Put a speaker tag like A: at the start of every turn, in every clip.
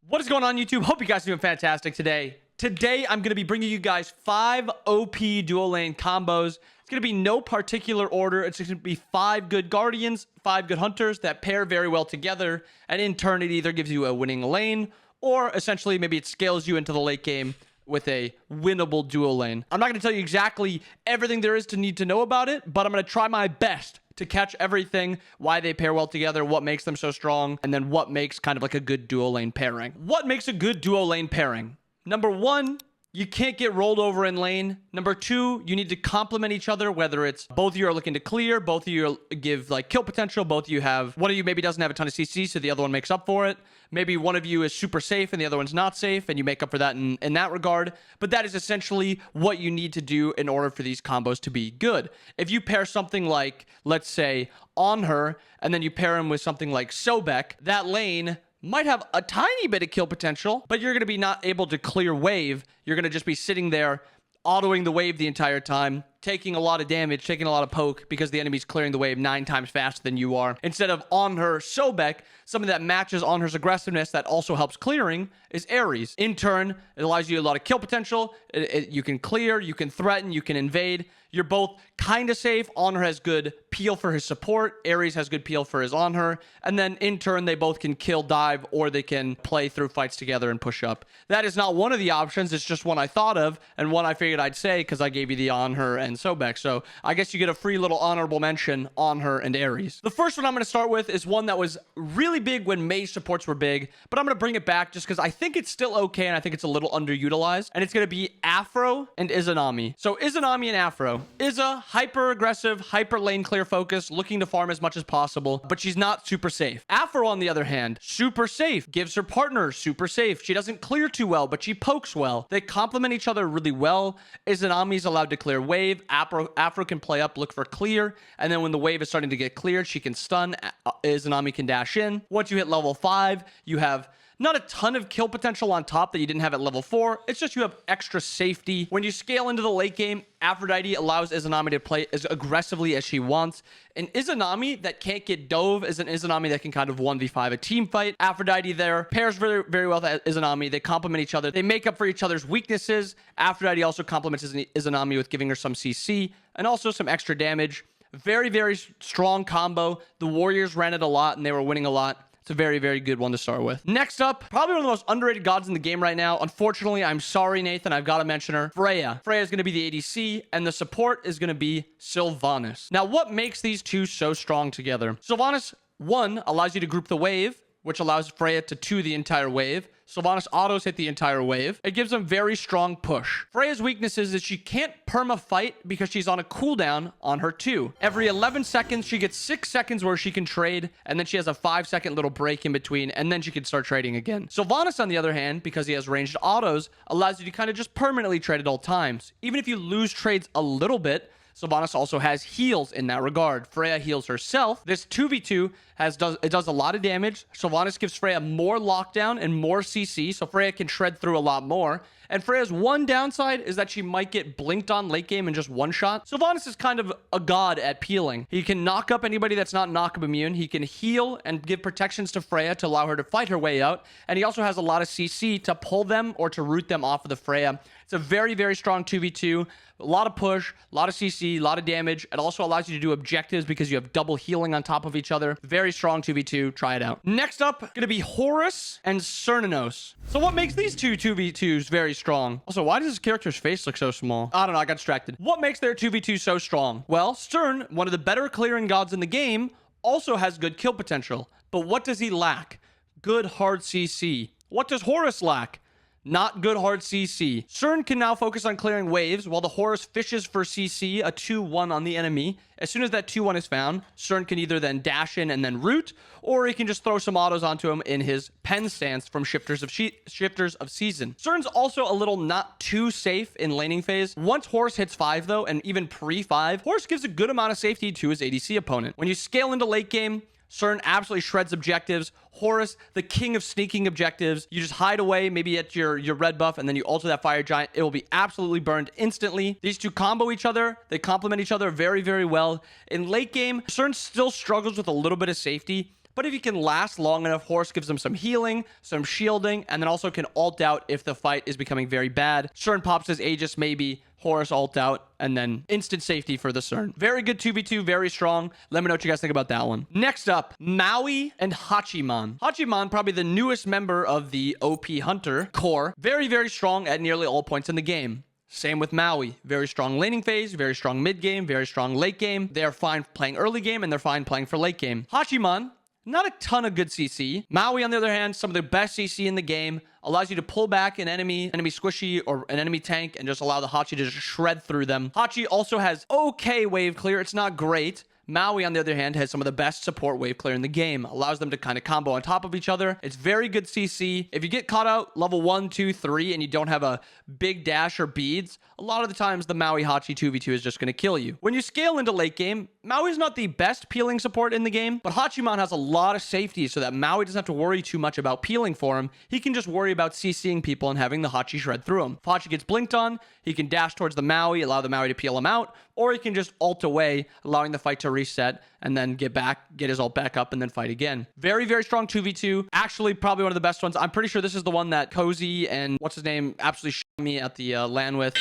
A: What is going on, YouTube? Hope you guys are doing fantastic today. Today, I'm going to be bringing you guys 5 OP duo lane combos. It's going to be no particular order. It's just going to be 5 good guardians, 5 good hunters that pair very well together. And in turn, it either gives you a winning lane, or essentially maybe it scales you into the late game with a winnable duo lane. I'm not going to tell you exactly everything there is to need to know about it, but I'm going to try my best to catch everything, why they pair well together, what makes them so strong, and then what makes kind of like a good duo lane pairing. What makes a good duo lane pairing? Number 1, you can't get rolled over in lane. Number 2, you need to complement each other, whether it's both of you are looking to clear, both of you give like kill potential, both of you have, one of you maybe doesn't have a ton of CC, so the other one makes up for it. Maybe one of you is super safe and the other one's not safe, and you make up for that in that regard. But that is essentially what you need to do in order for these combos to be good. If you pair something like, let's say, On Her, and then you pair him with something like Sobek, that lane might have a tiny bit of kill potential, but you're going to be not able to clear wave. You're going to just be sitting there autoing the wave the entire time, taking a lot of damage, taking a lot of poke because the enemy's clearing the wave 9 times faster than you are. Instead of On Her Sobek, something that matches On Her's aggressiveness that also helps clearing is Ares. In turn, it allows you a lot of kill potential. You can clear, you can threaten, you can invade. You're both kind of safe. On Her has good peel for his support. Ares has good peel for his On Her. And then in turn, they both can kill, dive, or they can play through fights together and push up. That is not one of the options. It's just one I thought of and one I figured I'd say because I gave you the On Her and Sobek. So I guess you get a free little honorable mention, On Her and Ares. The first one I'm going to start with is one that was really big when mage supports were big, but I'm going to bring it back just because I think it's still okay and I think it's a little underutilized. And it's going to be Afro and Izanami. So Izanami and Afro. Iza, hyper aggressive, hyper lane clear focus, looking to farm as much as possible, but she's not super safe. Afro, on the other hand, super safe, gives her partner super safe. She doesn't clear too well, but she pokes well. They complement each other really well. Izanami's allowed to clear wave. Afro can play up, look for clear, and then when the wave is starting to get cleared, she can stun. Izanami can dash in. Once you hit level 5, you have not a ton of kill potential on top that you didn't have at level 4. It's just you have extra safety. When you scale into the late game, Aphrodite allows Izanami to play as aggressively as she wants. An Izanami that can't get dove is an Izanami that can kind of 1v5 a team fight. Aphrodite there pairs very, very well with Izanami. They complement each other. They make up for each other's weaknesses. Aphrodite also complements Izanami with giving her some CC and also some extra damage. Very, very strong combo. The Warriors ran it a lot and they were winning a lot. It's a very, very good one to start with. Next up, probably one of the most underrated gods in the game right now. Unfortunately, I'm sorry, Nathan, I've got to mention her. Freya. Freya is going to be the ADC, and the support is going to be Sylvanus. Now, what makes these two so strong together? Sylvanus, 1, allows you to group the wave, which allows Freya to 2 the entire wave. Sylvanus autos hit the entire wave. It gives them very strong push. Freya's weakness is that she can't perma-fight because she's on a cooldown on her 2. Every 11 seconds, she gets 6 seconds where she can trade, and then she has a 5-second little break in between, and then she can start trading again. Sylvanus, on the other hand, because he has ranged autos, allows you to kind of just permanently trade at all times. Even if you lose trades a little bit, Sylvanus also has heals in that regard. Freya heals herself. This 2v2 does a lot of damage. Sylvanus gives Freya more lockdown and more CC, so Freya can shred through a lot more. And Freya's one downside is that she might get blinked on late game in just one shot. Sylvanus is kind of a god at peeling. He can knock up anybody that's not knock-up immune. He can heal and give protections to Freya to allow her to fight her way out. And he also has a lot of CC to pull them or to root them off of the Freya. It's a very, very strong 2v2. A lot of push, a lot of CC, a lot of damage. It also allows you to do objectives because you have double healing on top of each other. Very strong 2v2. Try it out. Next up, going to be Horus and Cernunnos. So what makes these two 2v2s very strong? Also, why does this character's face look so small? I don't know. I got distracted. What makes their 2v2 so strong? Well, Cern, one of the better clearing gods in the game, also has good kill potential. But what does he lack? Good hard CC. What does Horus lack? Not good hard CC. Cern can now focus on clearing waves while the Horus fishes for CC, a 2-1 on the enemy. As soon as that 2-1 is found, Cern can either then dash in and then root, or he can just throw some autos onto him in his pen stance from Shifters of Season. Cern's also a little not too safe in laning phase. Once Horus hits 5 though, and even pre-5, Horus gives a good amount of safety to his ADC opponent. When you scale into late game, Cern absolutely shreds objectives. Horus, the king of sneaking objectives. You just hide away, maybe at your red buff, and then you alter that fire giant. It will be absolutely burned instantly. These two combo each other. They complement each other very, very well. In late game, Cern still struggles with a little bit of safety, but if he can last long enough, Horus gives him some healing, some shielding, and then also can ult out if the fight is becoming very bad. Cern pops his Aegis maybe, Horus ult out, and then instant safety for the Cern. Very good 2v2, very strong. Let me know what you guys think about that one. Next up, Maui and Hachiman. Hachiman, probably the newest member of the OP Hunter core. Very, very strong at nearly all points in the game. Same with Maui. Very strong laning phase, very strong mid game, very strong late game. They're fine playing early game, and they're fine playing for late game. Hachiman, not a ton of good CC. Maui, on the other hand, some of the best CC in the game. Allows you to pull back an enemy squishy or an enemy tank and just allow the Hachi to just shred through them. Hachi also has okay wave clear. It's not great. Maui, on the other hand, has some of the best support wave clear in the game. Allows them to kind of combo on top of each other. It's very good CC. If you get caught out level 1, 2, 3, and you don't have a big dash or beads, a lot of the times the Maui Hachi 2v2 is just going to kill you. When you scale into late game, Maui's not the best peeling support in the game, but Hachiman has a lot of safety so that Maui doesn't have to worry too much about peeling for him. He can just worry about CCing people and having the Hachi shred through him. If Hachi gets blinked on, he can dash towards the Maui, allow the Maui to peel him out, or he can just ult away, allowing the fight to reset and then get his ult back up and then fight again. Very, very strong 2v2. Actually, probably one of the best ones. I'm pretty sure this is the one that Cozy and what's his name absolutely shot me at the LAN with.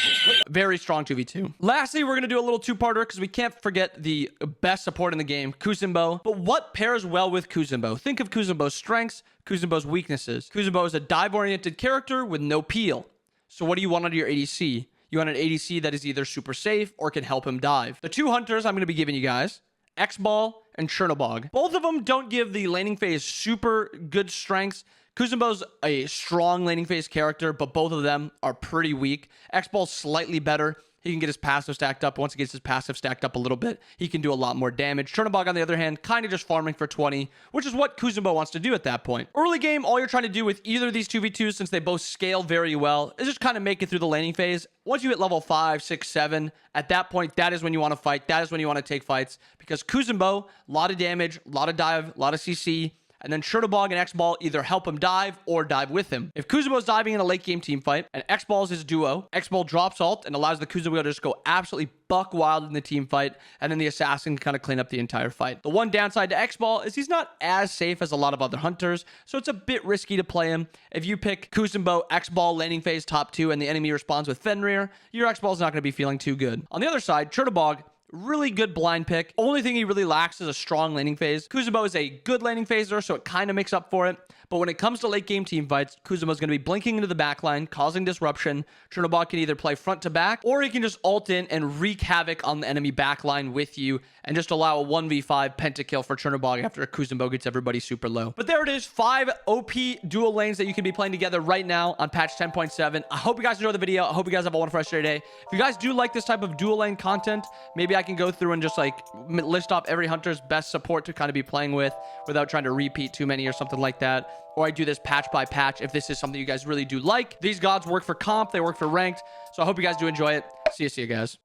A: Very strong 2v2. Lastly, we're going to do a little two-parter because we can't forget the best support in the game, Kuzenbo. But what pairs well with Kuzenbo? Think of Kuzenbo's strengths, Kuzenbo's weaknesses. Kuzenbo is a dive-oriented character with no peel. So what do you want out of your ADC? You want an ADC that is either super safe or can help him dive. The two hunters I'm going to be giving you guys, Xbal and Cherno. Both of them don't give the laning phase super good strengths. Kuzenbo's a strong laning phase character, but both of them are pretty weak. Xbal's slightly better. He can get his passive stacked up. Once he gets his passive stacked up a little bit, he can do a lot more damage. Cherno, on the other hand, kind of just farming for 20, which is what Kuzenbo wants to do at that point. Early game, all you're trying to do with either of these 2v2s, since they both scale very well, is just kind of make it through the laning phase. Once you hit level 5, 6, 7, at that point, that is when you want to fight. That is when you want to take fights, because Kuzenbo, a lot of damage, a lot of dive, a lot of CC, and then Cherno and Xbal either help him dive or dive with him. If Kuzenbo's diving in a late game team fight and Xbal's his duo, Xbal drops ult and allows the Kuzenbo to just go absolutely buck wild in the team fight, and then the assassin can kind of clean up the entire fight. The one downside to Xbal is he's not as safe as a lot of other hunters, so it's a bit risky to play him. If you pick Kuzenbo, Xbal, laning phase top 2, and the enemy responds with Fenrir, your Xbal's not going to be feeling too good. On the other side, Cherno, really good blind pick. Only thing he really lacks is a strong laning phase. Kuzenbo is a good laning phaser, so it kind of makes up for it. But when it comes to late game team fights, Kuzenbo's going to be blinking into the backline, causing disruption. Cherno can either play front to back, or he can just ult in and wreak havoc on the enemy backline with you, and just allow a 1v5 pentakill for Cherno after Kuzenbo gets everybody super low. But there it is, 5 OP dual lanes that you can be playing together right now on patch 10.7. I hope you guys enjoyed the video. I hope you guys have a wonderful rest of your day. If you guys do like this type of dual lane content, maybe I can go through and just like list off every hunter's best support to kind of be playing with without trying to repeat too many or something like that. Or I do this patch by patch if this is something you guys really do like. These gods work for comp, they work for ranked. So I hope you guys do enjoy it. See you guys.